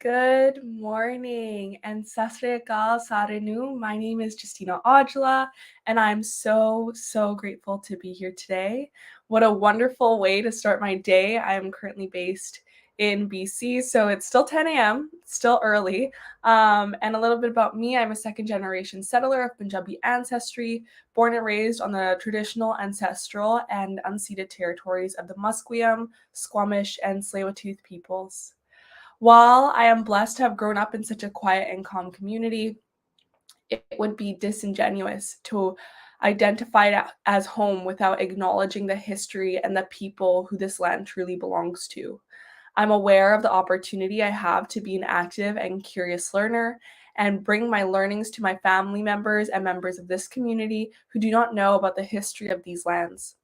Good morning and Sasre Akal Sarenu. My name is Justina Aujla, and I'm so grateful to be here today. What a wonderful way to start my day. I am currently based in BC, so it's still 10 a.m., still early. And a little bit about me, I'm a second-generation settler of Punjabi ancestry, born and raised on the traditional, ancestral, and unceded territories of the Musqueam, Squamish, and Tsleil-Waututh peoples. While I am blessed to have grown up in such a quiet and calm community, it would be disingenuous to identify it as home without acknowledging the history and the people who this land truly belongs to. I'm aware of the opportunity I have to be an active and curious learner and bring my learnings to my family members and members of this community who do not know about the history of these lands.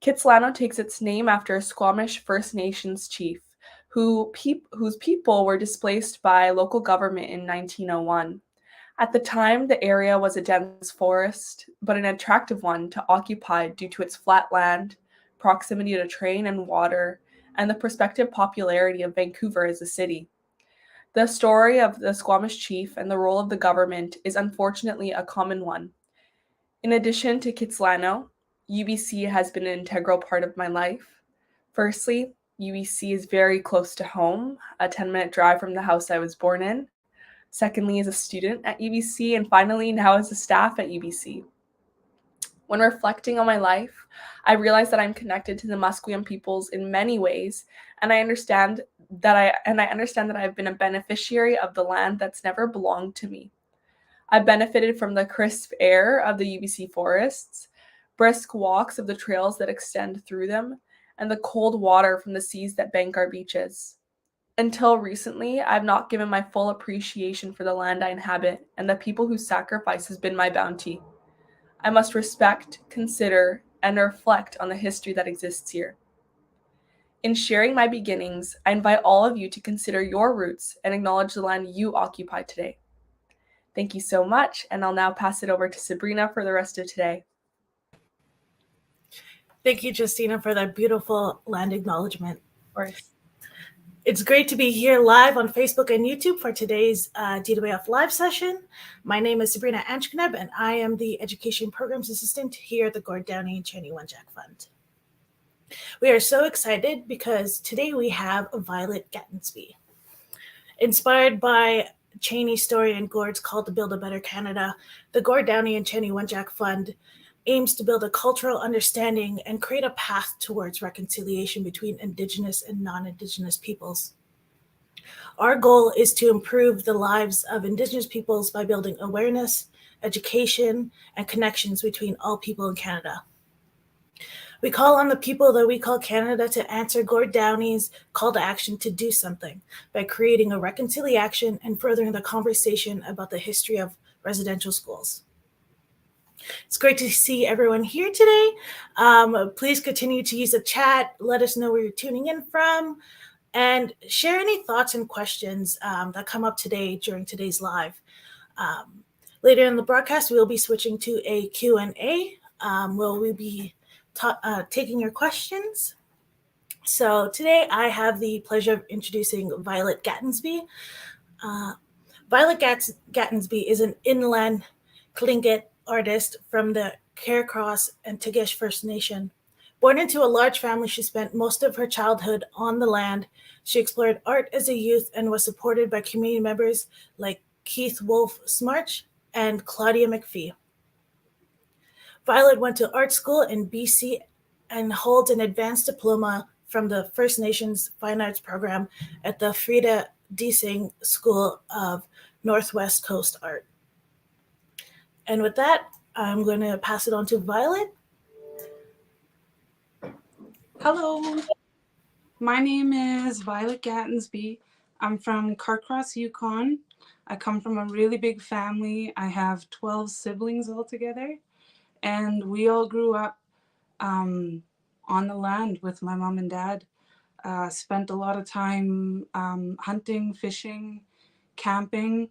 Kitsilano takes its name after a Squamish First Nations chief whose people were displaced by local government in 1901. At the time, the area was a dense forest, but an attractive one to occupy due to its flat land, proximity to train and water, and the prospective popularity of Vancouver as a city. The story of the Squamish chief and the role of the government is unfortunately a common one. In addition to Kitsilano, UBC has been an integral part of my life. Firstly, UBC is very close to home, a 10-minute drive from the house I was born in. Secondly, as a student at UBC, and finally, now as a staff at UBC. When reflecting on my life, I realize that I'm connected to the Musqueam peoples in many ways, and I understand that I've been a beneficiary of the land that's never belonged to me. I've benefited from the crisp air of the UBC forests, brisk walks of the trails that extend through them, and the cold water from the seas that bank our beaches. Until recently, I've not given my full appreciation for the land I inhabit and the people whose sacrifice has been my bounty. I must respect, consider, and reflect on the history that exists here. In sharing my beginnings, I invite all of you to consider your roots and acknowledge the land you occupy today. Thank you so much, and I'll now pass it over to Sabrina for the rest of today. Thank you, Justina, for that beautiful land acknowledgement. Of course. It's great to be here live on Facebook and YouTube for today's DWF live session. My name is Sabrina Anchkaneb, and I am the Education Programs Assistant here at the Gord Downie and Cheney Wenjack Fund. We are so excited because today we have Violet Gatensby. Inspired by Cheney's story in Gord's call to build a better Canada, the Gord Downie and Cheney Wenjack Fund aims to build a cultural understanding and create a path towards reconciliation between Indigenous and non-Indigenous peoples. Our goal is to improve the lives of Indigenous peoples by building awareness, education, and connections between all people in Canada. We call on the people that we call Canada to answer Gord Downie's call to action to do something by creating a reconciliation and furthering the conversation about the history of residential schools. It's great to see everyone here today. Please continue to use the chat. Let us know where you're tuning in from and share any thoughts and questions that come up today during today's live. Later in the broadcast, we'll be switching to a Q&A where we'll be taking your questions. So today I have the pleasure of introducing Violet Gatensby. Violet Gatensby is an inland Tlingit artist from the Carcross and Tagish First Nation. Born into a large family, she spent most of her childhood on the land. She explored art as a youth and was supported by community members like Wolfe, Smarch, and Claudia Mcphee. Violet went to art school in BC and holds an advanced diploma from the First Nations Fine Arts program at the Freda School of Northwest Coast Art. And with that, I'm going to pass it on to Violet. Hello, my name is Violet Gatensby. I'm from Carcross, Yukon. I come from a really big family. I have 12 siblings altogether, and we all grew up on the land with my mom and dad. Spent a lot of time hunting, fishing, camping.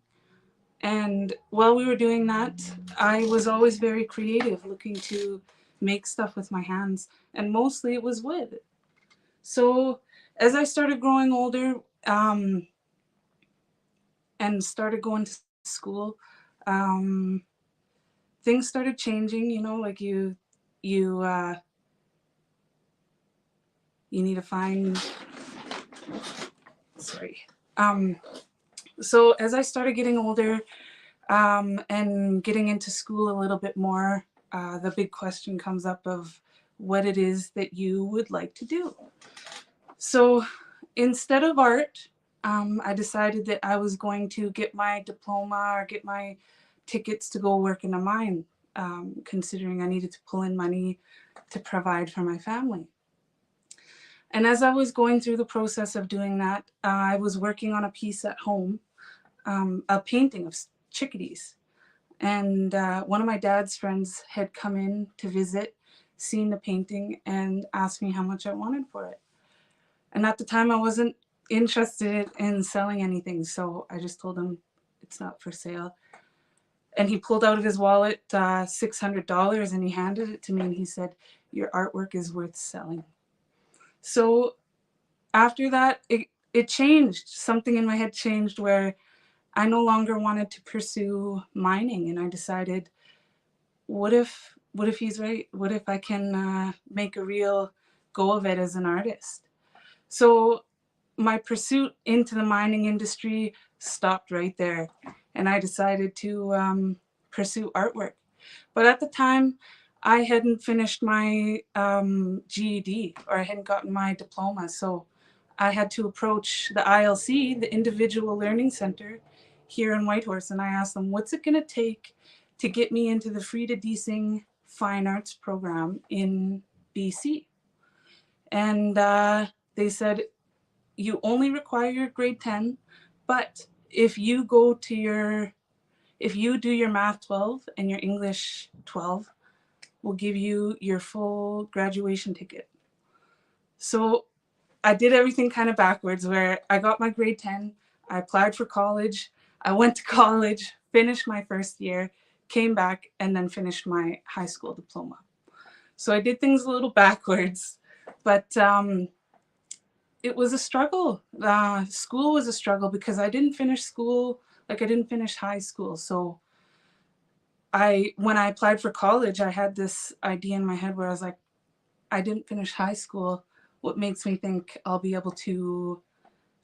And while we were doing that, I was always very creative, looking to make stuff with my hands, and mostly it was wood. So as I started growing older, and started going to school, things started changing. You know, like you need to find. Sorry. So as I started getting older and getting into school a little bit more, the big question comes up of what it is that you would like to do. So instead of art, I decided that I was going to get my diploma or get my tickets to go work in a mine, considering I needed to pull in money to provide for my family. And as I was going through the process of doing that, I was working on a piece at home, a painting of chickadees. And one of my dad's friends had come in to visit, seen the painting, and asked me how much I wanted for it. And at the time, I wasn't interested in selling anything, so I just told him it's not for sale. And he pulled out of his wallet $600 and he handed it to me and he said, "Your artwork is worth selling." So after that, it changed. Something in my head changed where I no longer wanted to pursue mining, and I decided, what if he's right? What if I can make a real go of it as an artist? So my pursuit into the mining industry stopped right there, and I decided to pursue artwork. But at the time, I hadn't finished my GED, or I hadn't gotten my diploma, so I had to approach the ILC, the Individual Learning Center here in Whitehorse, and I asked them, what's it going to take to get me into the Freda Fine Arts program in BC? And they said, you only require your grade 10, but if you do your math 12 and your English 12, we'll give you your full graduation ticket. So I did everything kind of backwards, where I got my grade 10, I applied for college, I went to college, finished my first year, came back, and then finished my high school diploma. So I did things a little backwards, but it was a struggle. School was a struggle because I didn't finish school, like I didn't finish high school. So when I applied for college, I had this idea in my head where I was like, I didn't finish high school. What makes me think I'll be able to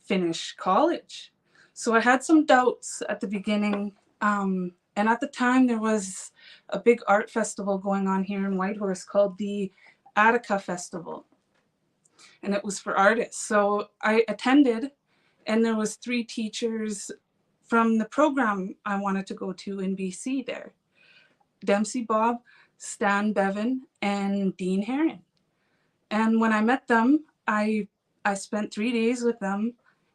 finish college? So I had some doubts at the beginning. And at the time, there was a big art festival going on here in Whitehorse called the Attica Festival. And it was for artists. So I attended, and there was 3 teachers from the program I wanted to go to in BC there. Dempsey Bob, Stan Bevan, and Dean Herron. And when I met them, I spent 3 days with them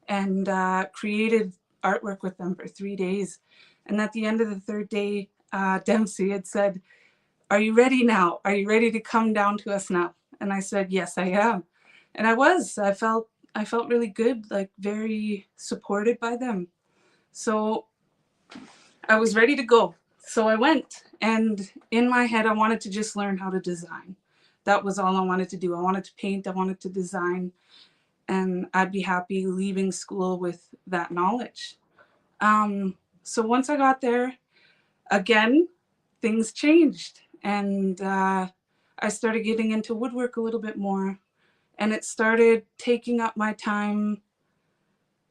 and created artwork with them for 3 days. And at the end of the 3rd day, Dempsey had said, "Are you ready now? Are you ready to come down to us now?" And I said, "Yes, I am." And I was. I felt really good, like very supported by them. So I was ready to go. So I went, and in my head, I wanted to just learn how to design. That was all I wanted to do. I wanted to paint, I wanted to design, and I'd be happy leaving school with that knowledge. So once I got there, again, things changed, and I started getting into woodwork a little bit more, and it started taking up my time.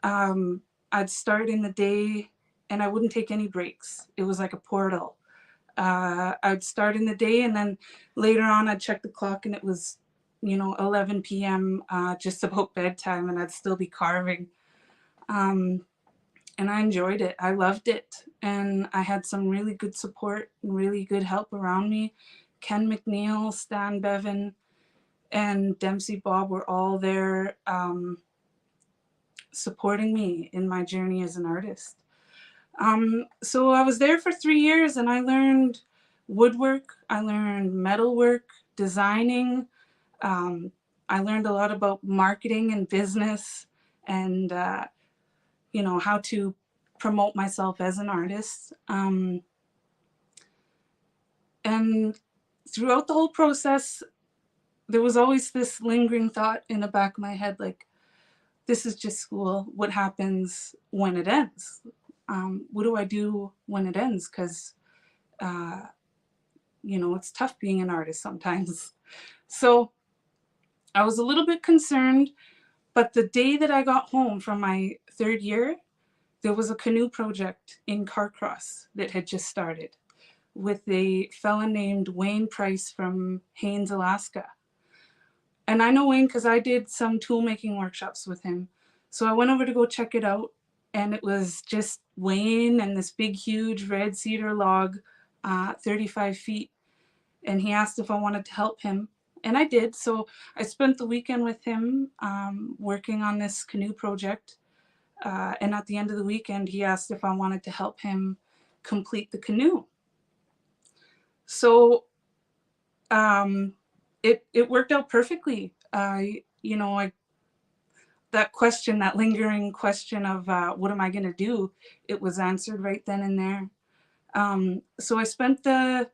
I'd start in the day, and I wouldn't take any breaks. It was like a portal. I'd start in the day, and then later on I'd check the clock and it was, 11 p.m., just about bedtime, and I'd still be carving. And I enjoyed it. I loved it. And I had some really good support and really good help around me. Ken McNeil, Stan Bevan, and Dempsey Bob were all there supporting me in my journey as an artist. So I was there for 3 years, and I learned woodwork, I learned metalwork, designing. I learned a lot about marketing and business, and how to promote myself as an artist. And throughout the whole process, there was always this lingering thought in the back of my head, like, this is just school. What happens when it ends? what do I do when it ends? Because, it's tough being an artist sometimes. So I was a little bit concerned, but the day that I got home from my 3rd year, there was a canoe project in Carcross that had just started with a fella named Wayne Price from Haines, Alaska. And I know Wayne because I did some tool making workshops with him. So I went over to go check it out, and it was just Wayne and this big, huge red cedar log, 35 feet. And he asked if I wanted to help him, and I did. So I spent the weekend with him working on this canoe project. And at the end of the weekend, he asked if I wanted to help him complete the canoe. So it worked out perfectly. That question, that lingering question of what am I going to do, it was answered right then and there. So I spent that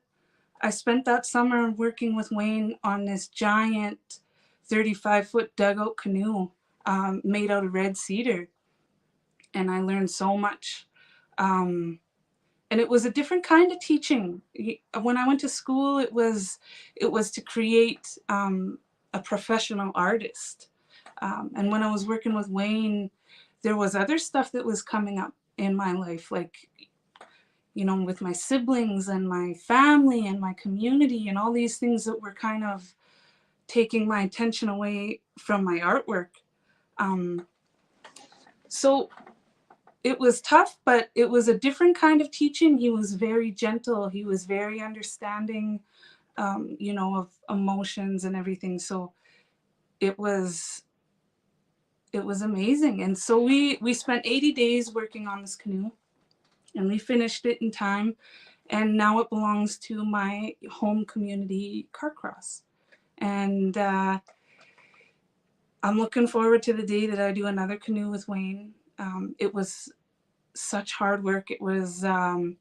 summer working with Wayne on this giant 35-foot dugout canoe made out of red cedar, and I learned so much. And it was a different kind of teaching. When I went to school, it was to create a professional artist. And when I was working with Wayne, there was other stuff that was coming up in my life, like, with my siblings and my family and my community and all these things that were kind of taking my attention away from my artwork. So it was tough, but it was a different kind of teaching. He was very gentle. He was very understanding, of emotions and everything. So it was amazing. And so we spent 80 days working on this canoe, and we finished it in time. And now it belongs to my home community, Carcross. And I'm looking forward to the day that I do another canoe with Wayne. It was such hard work. It was, and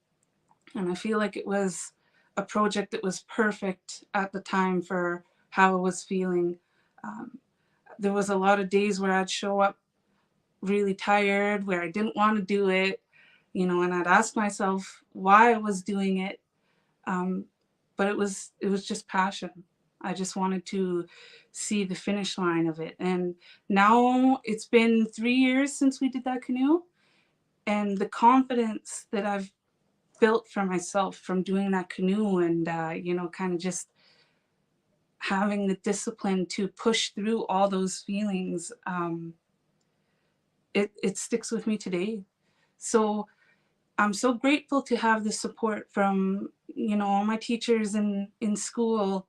I feel like it was a project that was perfect at the time for how I was feeling. There was a lot of days where I'd show up really tired, where I didn't want to do it, and I'd ask myself why I was doing it. But it was just passion. I just wanted to see the finish line of it. And now it's been 3 years since we did that canoe. And the confidence that I've built for myself from doing that canoe and, kind of just having the discipline to push through all those feelings, it sticks with me today. So I'm so grateful to have the support from, all my teachers in school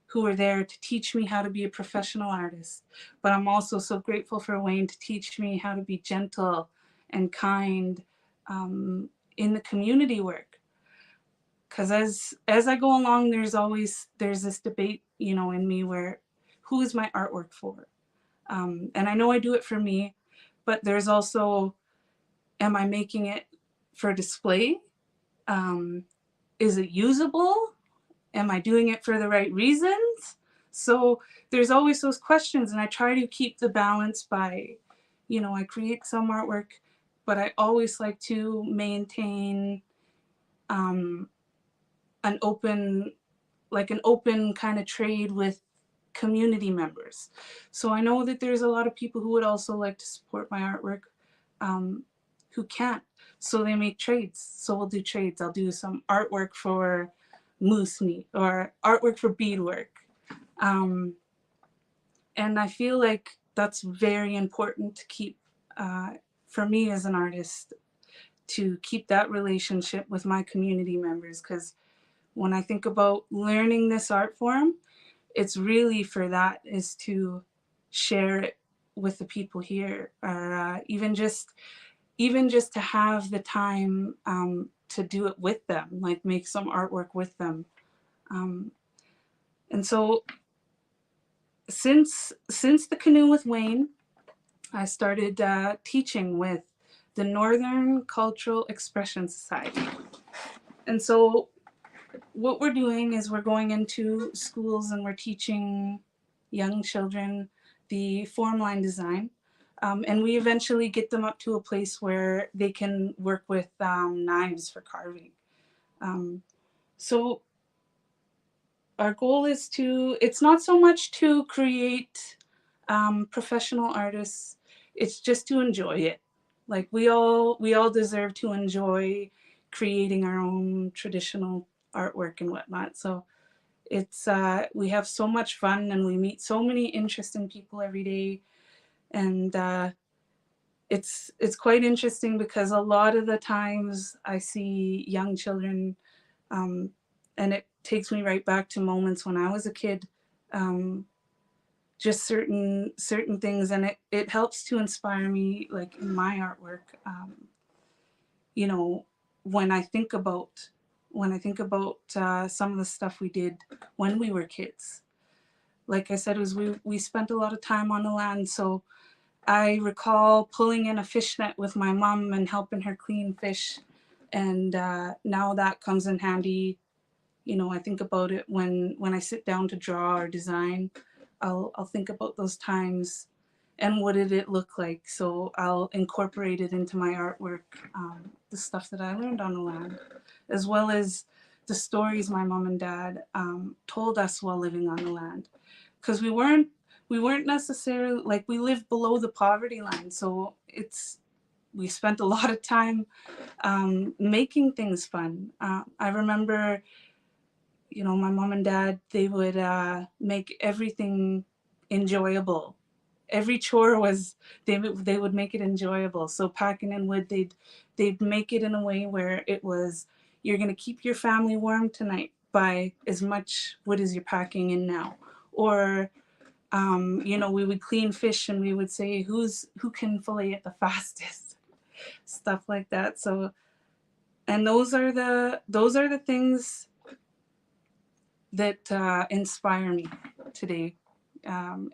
who were there to teach me how to be a professional artist. But I'm also so grateful for Wayne to teach me how to be gentle and kind in the community work. Because as I go along, there's this debate, in me where who is my artwork for? And I know I do it for me, but there's also, am I making it for display? Is it usable? Am I doing it for the right reasons? So there's always those questions, and I try to keep the balance by, I create some artwork, but I always like to maintain an open kind of trade with community members. So I know that there's a lot of people who would also like to support my artwork who can't. So they make trades. So we'll do trades. I'll do some artwork for moose meat or artwork for beadwork. And I feel like that's very important to keep, for me as an artist, to keep that relationship with my community members. Because when I think about learning this art form, it's really for that, is to share it with the people here, or even just to have the time to do it with them, like make some artwork with them. And so since the canoe with Wayne, I started teaching with the Northern Cultural Expression Society. And so what we're doing is we're going into schools and we're teaching young children the form line design And we eventually get them up to a place where they can work with knives for carving. So our goal is it's not so much to create professional artists, it's just to enjoy it. Like we all deserve to enjoy creating our own traditional artwork and whatnot. So it's we have so much fun and we meet so many interesting people every day. And it's quite interesting because a lot of the times I see young children, and it takes me right back to moments when I was a kid, just certain things, and it helps to inspire me, like in my artwork. You know, when I think about some of the stuff we did when we were kids, like I said, was we spent a lot of time on the land. So I recall pulling in a fish net with my mom and helping her clean fish. And now that comes in handy. You know, I think about it when I sit down to draw or design. I'll think about those times and what did it look like. So I'll incorporate it into my artwork, the stuff that I learned on the land, as well as the stories my mom and dad told us while living on the land. Because we weren't necessarily, like, we lived below the poverty line. So we spent a lot of time making things fun. I remember, you know, my mom and dad, they would make everything enjoyable. Every chore was, they would make it enjoyable. So packing in wood, they'd make it in a way where it was, you're going to keep your family warm tonight by as much wood as you're packing in now. Or you know, we would clean fish and we would say who can fillet it the fastest, stuff like that. So, and those are the things that inspire me today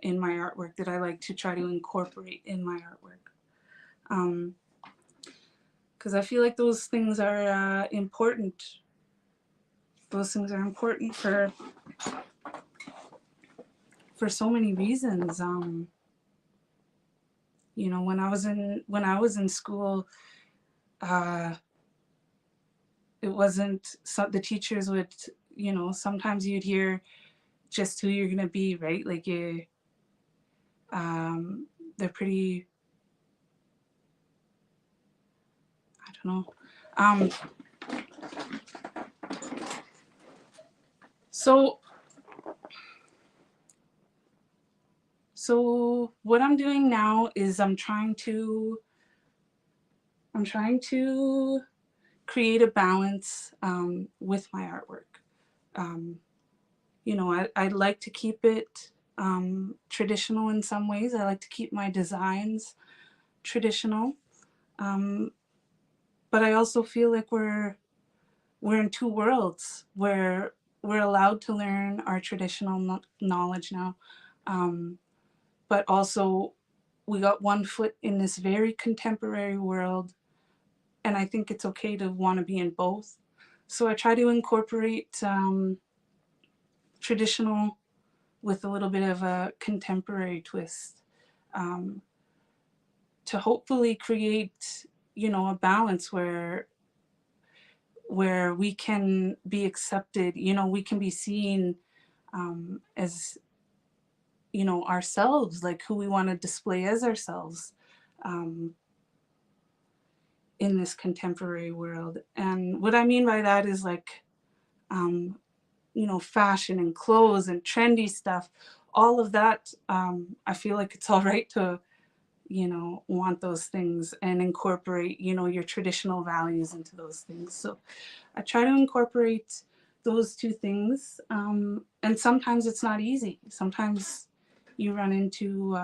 in my artwork, that I like to try to incorporate in my artwork. Because I feel like those things are important. Those things are important for so many reasons. You know, when I was in school, it wasn't, so the teachers would, you know, sometimes you'd hear just who you're gonna be, right? Like they're pretty, I don't know. So what I'm doing now is I'm trying to create a balance with my artwork. You know, I'd like to keep it traditional in some ways. I like to keep my designs traditional. But I also feel like we're in two worlds where we're allowed to learn our traditional knowledge now. But also we got one foot in this very contemporary world, and I think it's okay to want to be in both. So I try to incorporate traditional with a little bit of a contemporary twist, to hopefully create, you know, a balance where we can be accepted, you know, we can be seen as, you know, ourselves, like who we want to display as ourselves in this contemporary world. And what I mean by that is like, you know, fashion and clothes and trendy stuff, all of that. I feel like it's all right to, you know, want those things and incorporate, you know, your traditional values into those things. So I try to incorporate those two things. And sometimes it's not easy. Sometimes you run into,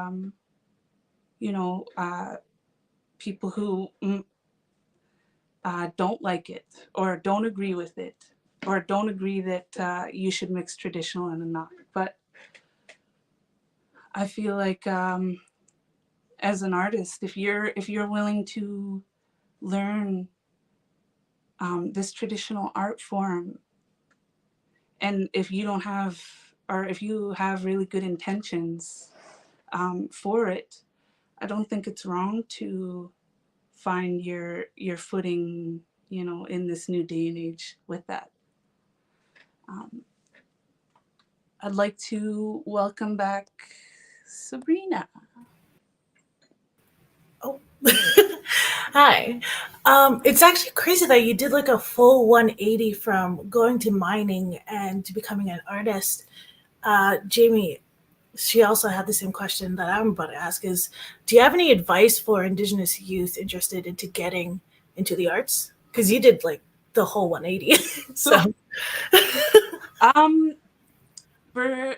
you know, people who don't like it or don't agree with it or don't agree that you should mix traditional and not. But I feel like as an artist, if you're willing to learn this traditional art form, and if you don't have, or if you have really good intentions for it, I don't think it's wrong to find your footing, you know, in this new day and age with that. I'd like to welcome back Sabrina. Oh, hi. It's actually crazy that you did like a full 180 from going to mining and to becoming an artist. Jamie, she also had the same question that I'm about to ask is, do you have any advice for Indigenous youth interested into getting into the arts? Because you did like the whole 180. So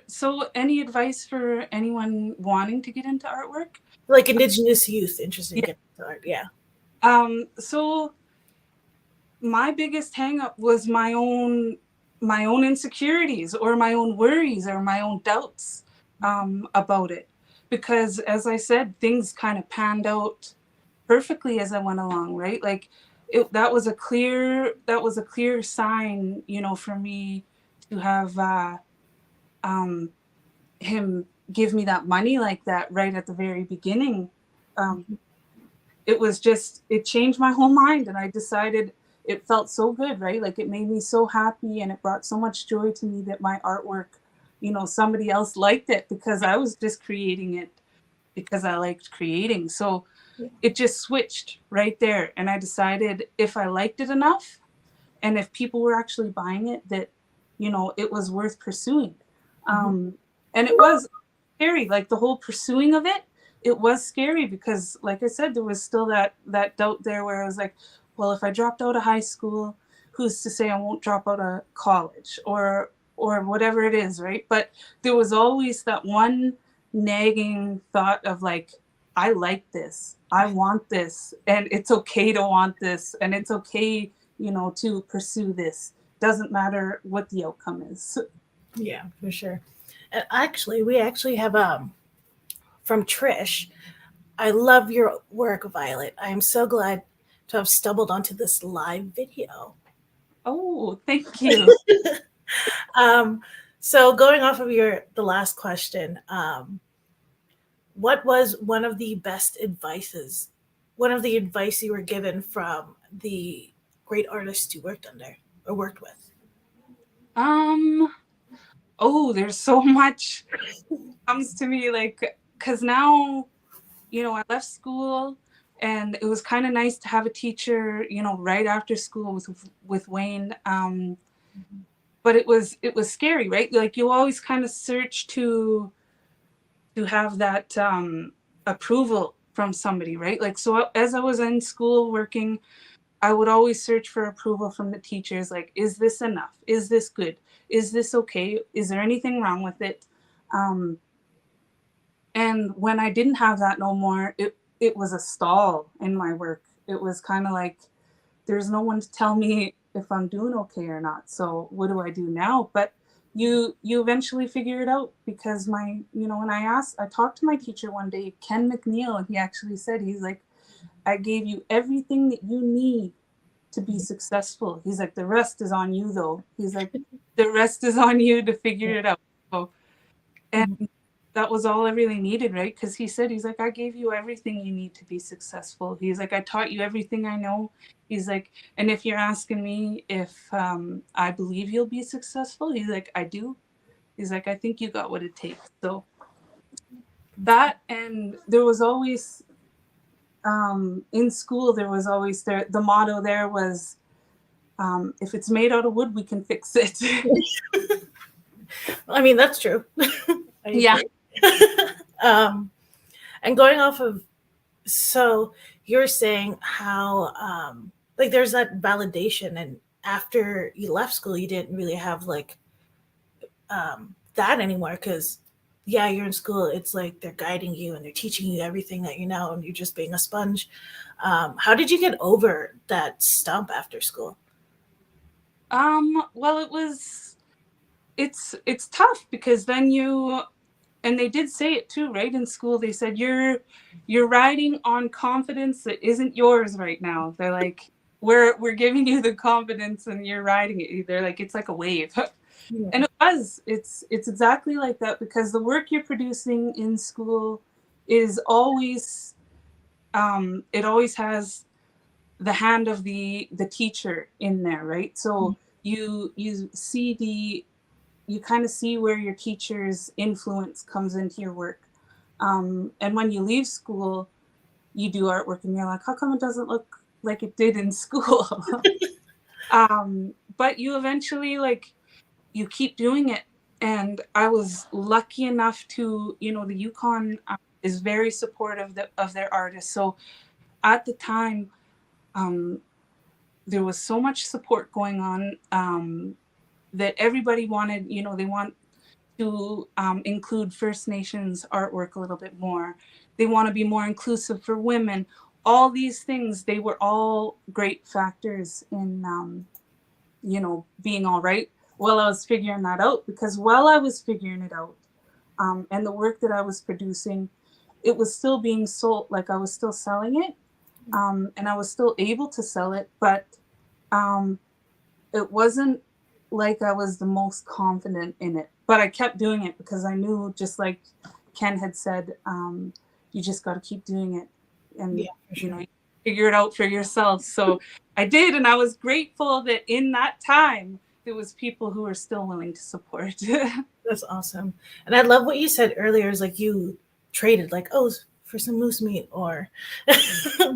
So any advice for anyone wanting to get into artwork? like Indigenous youth interested in getting into art, yeah. So my biggest hang up was my own insecurities or my own worries or my own doubts about it. Because as I said, things kind of panned out perfectly as I went along, right? Like that was a clear sign, you know, for me to have him give me that money like that right at the very beginning. It was just, it changed my whole mind, and I decided it felt so good, right? Like it made me so happy, and it brought so much joy to me that my artwork, you know, somebody else liked it, because I was just creating it because I liked creating. So it just switched right there, and I decided if I liked it enough and if people were actually buying it, that, you know, it was worth pursuing. And it was scary, like the whole pursuing of it. It was scary because, like I said, there was still that doubt there where I was like, well, if I dropped out of high school, who's to say I won't drop out of college or whatever it is, right? But there was always that one nagging thought of like, I like this, I want this, and it's okay to want this, and it's okay, you know, to pursue this. Doesn't matter what the outcome is. Yeah, for sure. And actually, we actually have from Trish. I love your work, Violet. I am so glad to have stumbled onto this live video. Oh, thank you. So going off of the last question, what was one of the advice you were given from the great artists you worked under or worked with? Oh, there's so much comes to me, like, because now, you know, I left school, and it was kind of nice to have a teacher, you know, right after school with Wayne. But it was scary, right? Like you always kind of search to have that approval from somebody, right? Like, so as I was in school working, I would always search for approval from the teachers. Like, is this enough? Is this good? Is this okay? Is there anything wrong with it? And when I didn't have that no more, it was a stall in my work. It was kind of like, there's no one to tell me if I'm doing okay or not. So what do I do now? But you eventually figure it out, because when I talked to my teacher one day, Ken McNeil, and he actually said, he's like, I gave you everything that you need to be successful. He's like, the rest is on you though. He's like, the rest is on you to figure it out. So, and that was all I really needed, right? Because he said, he's like, I gave you everything you need to be successful. He's like, I taught you everything I know. He's like, and if you're asking me if I believe you'll be successful, he's like, I do. He's like, I think you got what it takes. So that, and there was always, in school, there was always the motto there was, if it's made out of wood, we can fix it. I mean, that's true. Yeah. And going off of, so you're saying how like there's that validation, and after you left school you didn't really have like that anymore, because yeah, you're in school, it's like they're guiding you and they're teaching you everything that you know, and you're just being a sponge. How did you get over that stump after school? Well, it's tough, because then and they did say it too, right? In school, they said, you're riding on confidence that isn't yours right now. They're like, we're giving you the confidence and you're riding it. They're like, it's like a wave. Yeah. And it's exactly like that, because the work you're producing in school is always, it always has the hand of the teacher in there, right? So you see you kind of see where your teacher's influence comes into your work. And when you leave school, you do artwork and you're like, how come it doesn't look like it did in school? But you eventually, like, you keep doing it. And I was lucky enough to, the Yukon is very supportive of their artists. So at the time, there was so much support going on that everybody wanted, they want to include First Nations artwork a little bit more. They want to be more inclusive for women. All these things, they were all great factors in, being all right while I was figuring that out. Because while I was figuring it out, and the work that I was producing, it was still being sold, like I was still selling it, and I was still able to sell it, but it wasn't like I was the most confident in it. But I kept doing it because I knew, just like Ken had said, you just got to keep doing it, and you figure it out for yourself. So I did, and I was grateful that in that time there was people who were still willing to support. That's awesome. And I love what you said earlier, is like you traded, like, oh, for some moose meat, or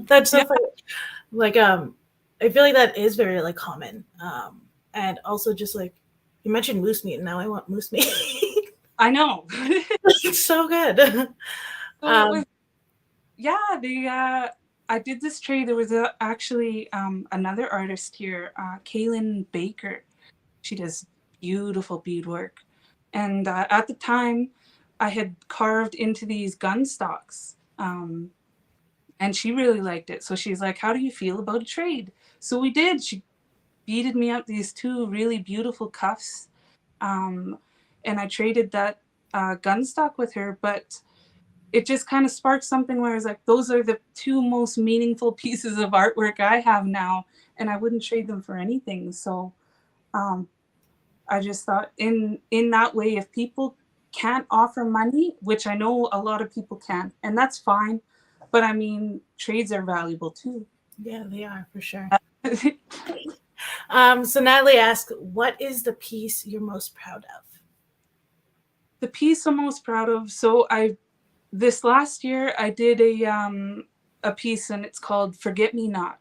that's so funny. Like, I feel like that is very, like, common. And also just like you mentioned moose meat, and now I want moose meat. I know. It's so good. So I did this trade. There was actually another artist here, Kaylin Baker. She does beautiful beadwork. And at the time, I had carved into these gun stocks. And she really liked it. So she's like, how do you feel about a trade? So we did. She beaded me up these two really beautiful cuffs. And I traded that gun stock with her. But it just kind of sparked something where I was like, those are the two most meaningful pieces of artwork I have now, and I wouldn't trade them for anything. So I just thought in that way, if people can't offer money, which I know a lot of people can, and that's fine, but I mean, trades are valuable too. Yeah, they are, for sure. So Natalie asked, what is the piece you're most proud of? The piece I'm most proud of, so this last year I did a piece, and it's called Forget Me Not.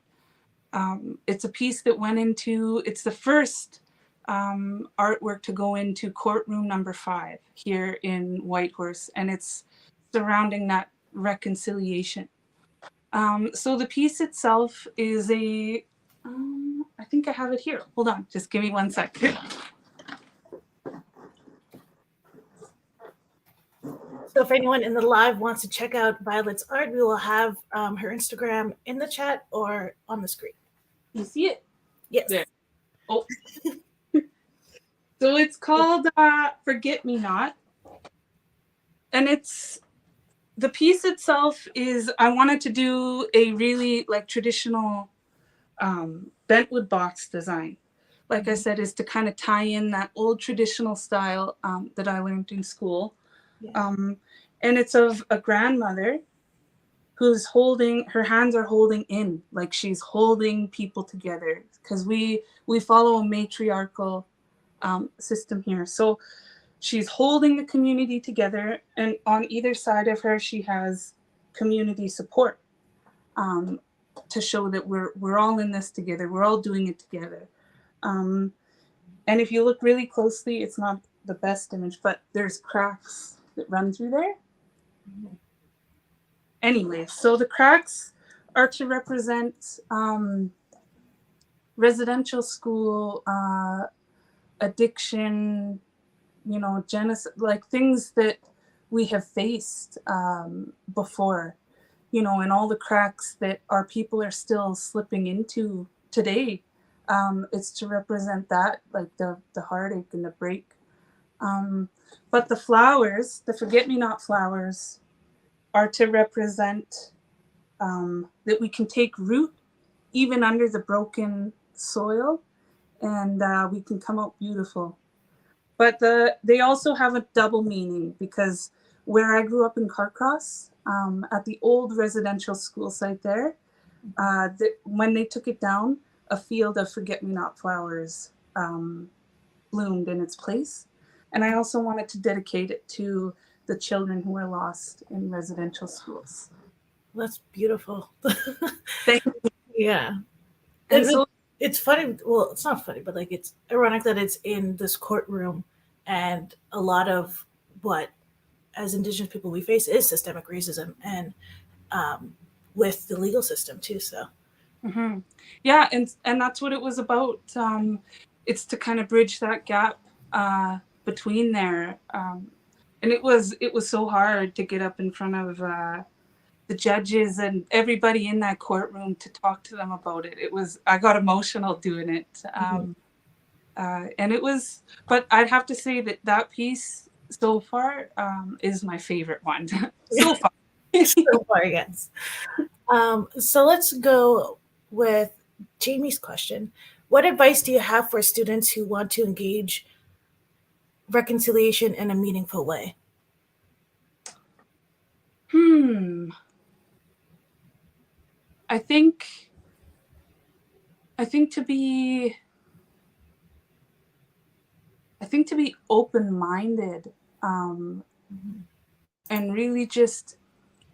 It's a piece that went into, it's the first artwork to go into courtroom number 5 here in Whitehorse, and it's surrounding that reconciliation. So the piece itself is I think I have it here. Hold on, just give me 1 sec. So if anyone in the live wants to check out Violet's art, we will have her Instagram in the chat or on the screen. You see it? Yes. There. Oh. So it's called Forget Me Not. And the piece itself is, I wanted to do a really like traditional bentwood box design. Like I said, is to kind of tie in that old traditional style that I learned in school. Yeah. And it's of a grandmother who's holding, her hands are holding in, like she's holding people together, because we follow a matriarchal system here. So she's holding the community together, and on either side of her, she has community support to show that we're all in this together. We're all doing it together. And if you look really closely, it's not the best image, but there's cracks that run through there. Anyway, so the cracks are to represent residential school, addiction, genocide, like things that we have faced before, and all the cracks that our people are still slipping into today. It's to represent that, like the heartache and the break. But the flowers, the forget-me-not flowers, are to represent that we can take root even under the broken soil, and we can come out beautiful. But they also have a double meaning, because where I grew up in Carcross, at the old residential school site there. When they took it down, a field of forget-me-not flowers bloomed in its place. And I also wanted to dedicate it to the children who were lost in residential schools. That's beautiful. Thank you. Yeah. And so it's funny. Well, it's not funny, but like it's ironic that it's in this courtroom, and a lot of what as Indigenous people we face is systemic racism, and with the legal system too. So, yeah, and that's what it was about. It's to kind of bridge that gap between there, and it was so hard to get up in front of the judges and everybody in that courtroom to talk to them about it. I got emotional doing it. And it was, but I'd have to say that piece so far is my favorite one. So far. So far, yes. So let's go with Jamie's question. What advice do you have for students who want to engage reconciliation in a meaningful way? I think to be open-minded and really just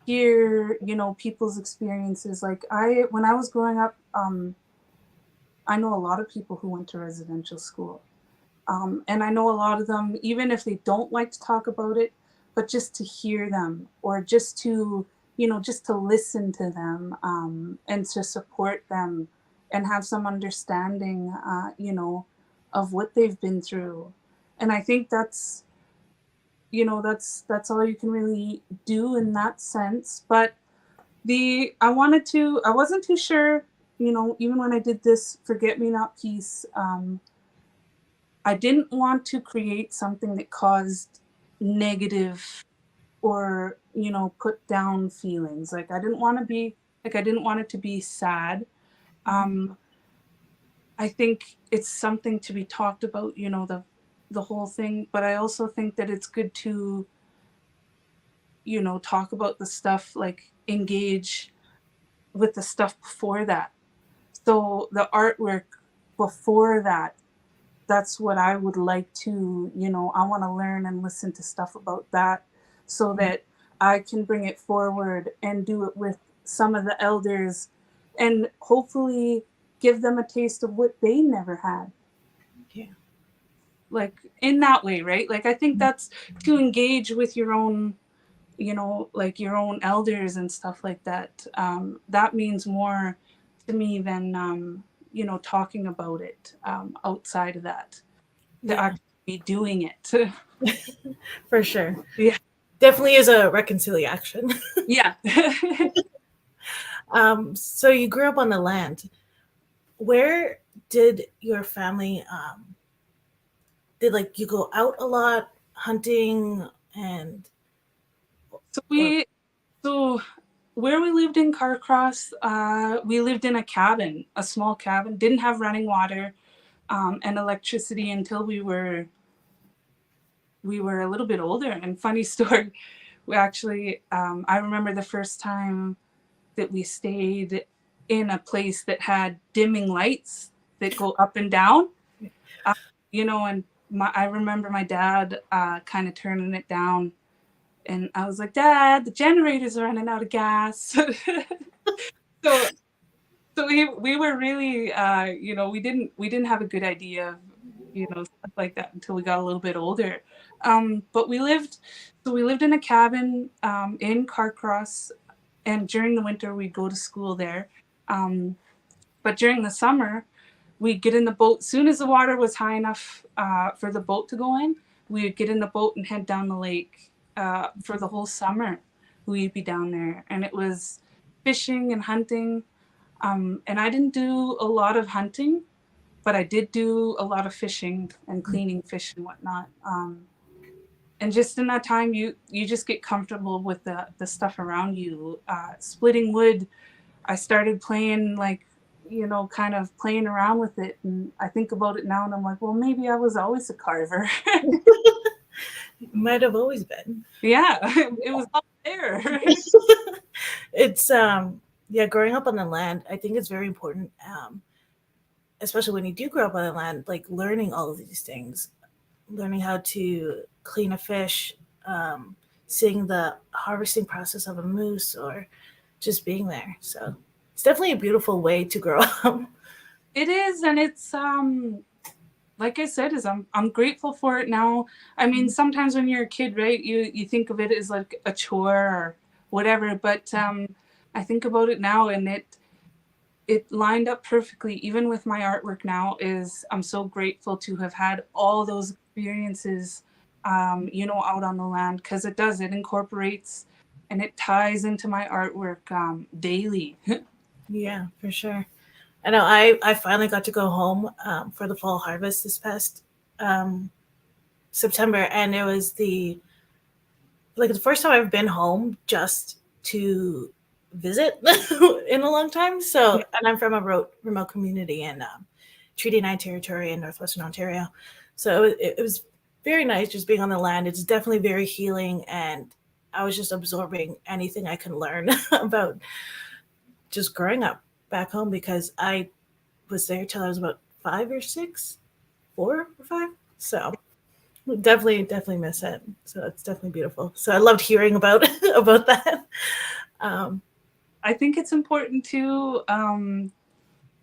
hear, people's experiences. Like when I was growing up, I know a lot of people who went to residential school. And I know a lot of them, even if they don't like to talk about it, but just to hear them or just to listen to them and to support them and have some understanding, of what they've been through. And I think that's all you can really do in that sense. But I wasn't too sure, even when I did this Forget-Me-Not piece, I didn't want to create something that caused negative or, put down feelings. Like I didn't want it to be sad. I think it's something to be talked about, the whole thing, but I also think that it's good to, talk about the stuff, like engage with the stuff before that. So the artwork before that, that's what I would like to, I want to learn and listen to stuff about that so that I can bring it forward and do it with some of the elders and hopefully give them a taste of what they never had. Yeah. Like in that way, right? Like I think that's to engage with your own, like your own elders and stuff like that. That means more to me than, talking about it outside of that. To actually be doing it. For sure. Yeah. Definitely is a reconciliation. Yeah. So you grew up on the land. Where did your family did you go out a lot hunting and so where we lived in Carcross, we lived in a small cabin, didn't have running water and electricity until we were a little bit older. And funny story, we actually, I remember the first time that we stayed in a place that had dimming lights that go up and down, and I remember my dad kind of turning it down, and I was like, Dad, the generator's running out of gas. So we were really, we didn't have a good idea of, stuff like that until we got a little bit older. But we lived in a cabin in Carcross, and during the winter we'd go to school there. But during the summer, we'd get in the boat. Soon as the water was high enough for the boat to go in, we would get in the boat and head down the lake for the whole summer. We'd be down there, and it was fishing and hunting. And I didn't do a lot of hunting, but I did do a lot of fishing and cleaning fish and whatnot. And just in that time, you just get comfortable with the stuff around you. Splitting wood, I started playing kind of playing around with it. And I think about it now and I'm like, well, maybe I was always a carver. Might have always been. Yeah, it was there. It's growing up on the land, I think it's very important, especially when you do grow up on the land, like learning all of these things, learning how to clean a fish, seeing the harvesting process of a moose, or just being there. So it's definitely a beautiful way to grow up. It is, and it's like I said, I'm grateful for it now. I mean, sometimes when you're a kid, right, you think of it as like a chore or whatever, but I think about it now, and it lined up perfectly. Even with my artwork now, is I'm so grateful to have had all those experiences, out on the land, because it incorporates and it ties into my artwork daily. Yeah, for sure. I know I finally got to go home for the fall harvest this past September, and it was the first time I've been home just to visit in a long time. So, and I'm from a remote community in Treaty 9 territory in northwestern Ontario. So it was very nice just being on the land. It's definitely very healing, and I was just absorbing anything I can learn about just growing up back home, because I was there till I was about 4 or 5. So definitely miss it. So it's definitely beautiful. So I loved hearing about about that. I think it's important too. So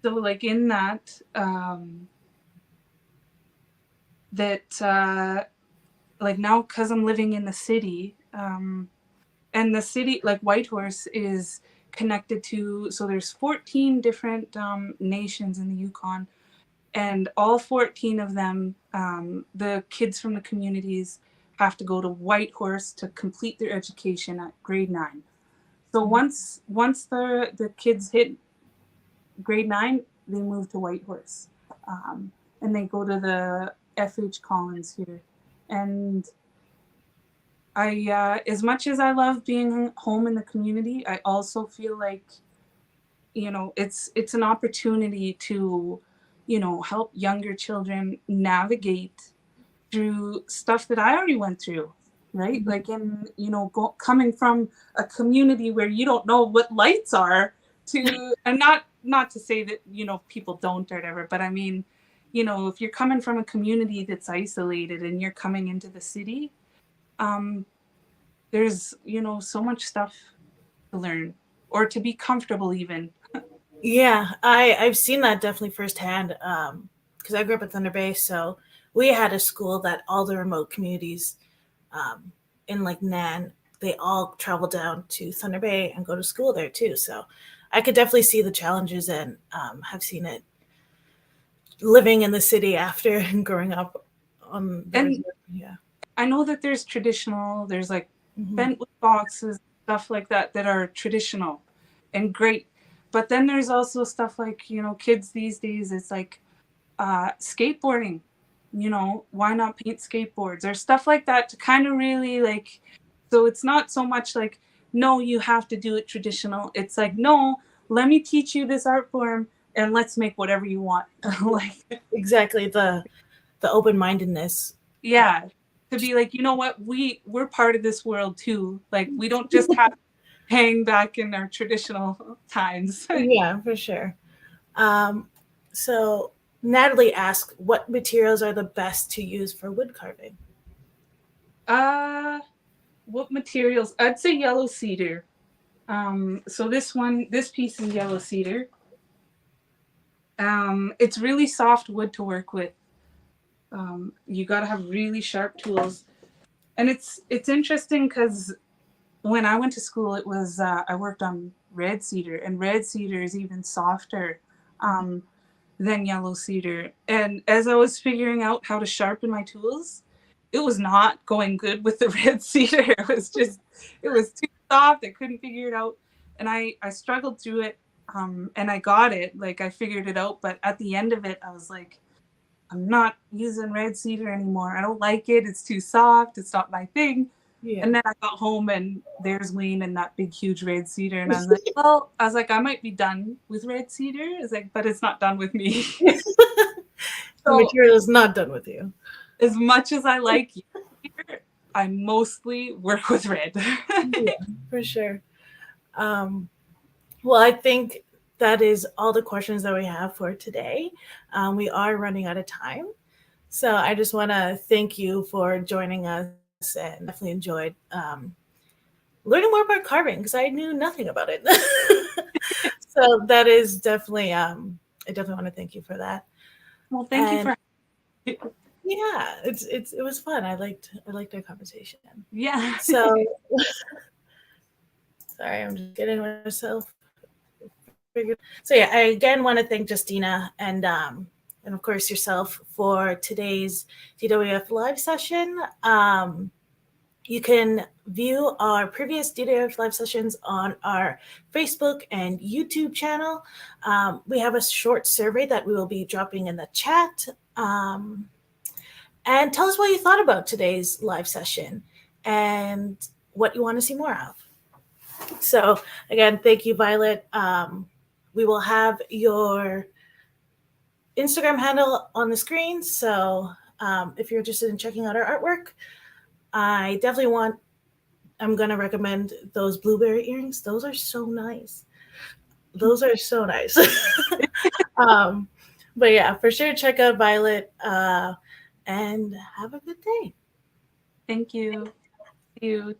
like in that, like now, because I'm living in the city, and the city, like Whitehorse, is connected to, so there's 14 different nations in the Yukon, and all 14 of them, the kids from the communities have to go to Whitehorse to complete their education at grade 9. So once the kids hit grade 9, they move to Whitehorse, and they go to the FH Collins here. And I, as much as I love being home in the community, I also feel like, it's an opportunity to, help younger children navigate through stuff that I already went through, right? Mm-hmm. Like coming from a community where you don't know what lights are, to, and not to say that, people don't or whatever, but I mean, if you're coming from a community that's isolated and you're coming into the city, there's, so much stuff to learn, or to be comfortable even. Yeah, I've seen that definitely firsthand, because I grew up in Thunder Bay, so we had a school that all the remote communities in like Nan, they all travel down to Thunder Bay and go to school there too. So I could definitely see the challenges, and have seen it living in the city after and growing up on the And yeah. I know that there's like Mm-hmm. Bentwood boxes, stuff like that are traditional and great. But then there's also stuff like, kids these days, it's like skateboarding, why not paint skateboards or stuff like that, to kind of really like, so it's not so much like, no, you have to do it traditional. It's like, no, let me teach you this art form and let's make whatever you want. Like, exactly, the open-mindedness. yeah, to be like, you know what, we're part of this world too. Like, we don't just have to hang back in our traditional times. Yeah, for sure. So Natalie asked, what materials are the best to use for wood carving? What materials? I'd say yellow cedar. So this piece is yellow cedar. It's really soft wood to work with. You got to have really sharp tools, and it's interesting because when I went to school, it was I worked on red cedar, and red cedar is even softer than yellow cedar. And as I was figuring out how to sharpen my tools, it was not going good with the red cedar. It was too soft. I couldn't figure it out, and I struggled through it, and I got it. Like, I figured it out, but at the end of it, I was like, I'm not using red cedar anymore. I don't like it. It's too soft. It's not my thing. Yeah. And then I got home, and there's Wayne and that big, huge red cedar. And I was like, I might be done with red cedar. It's like, but it's not done with me. The material is not done with you. As much as I like cedar, I mostly work with red. Yeah, for sure. Well, I think that is all the questions that we have for today. We are running out of time. So I just want to thank you for joining us and definitely enjoyed learning more about carving because I knew nothing about it. So that is definitely, I definitely want to thank you for that. Well, thank you for. Yeah, it was fun. I liked our conversation. Yeah. So sorry, I'm just getting myself figured. So yeah, I again want to thank Justina and of course yourself for today's DWF live session. You can view our previous DWF live sessions on our Facebook and YouTube channel. We have a short survey that we will be dropping in the chat. And tell us what you thought about today's live session and what you want to see more of. So again, thank you, Violet. We will have your Instagram handle on the screen. So if you're interested in checking out our artwork, I'm going to recommend those blueberry earrings. Those are so nice. Those are so nice. But yeah, for sure, check out Violet and have a good day. Thank you. See you.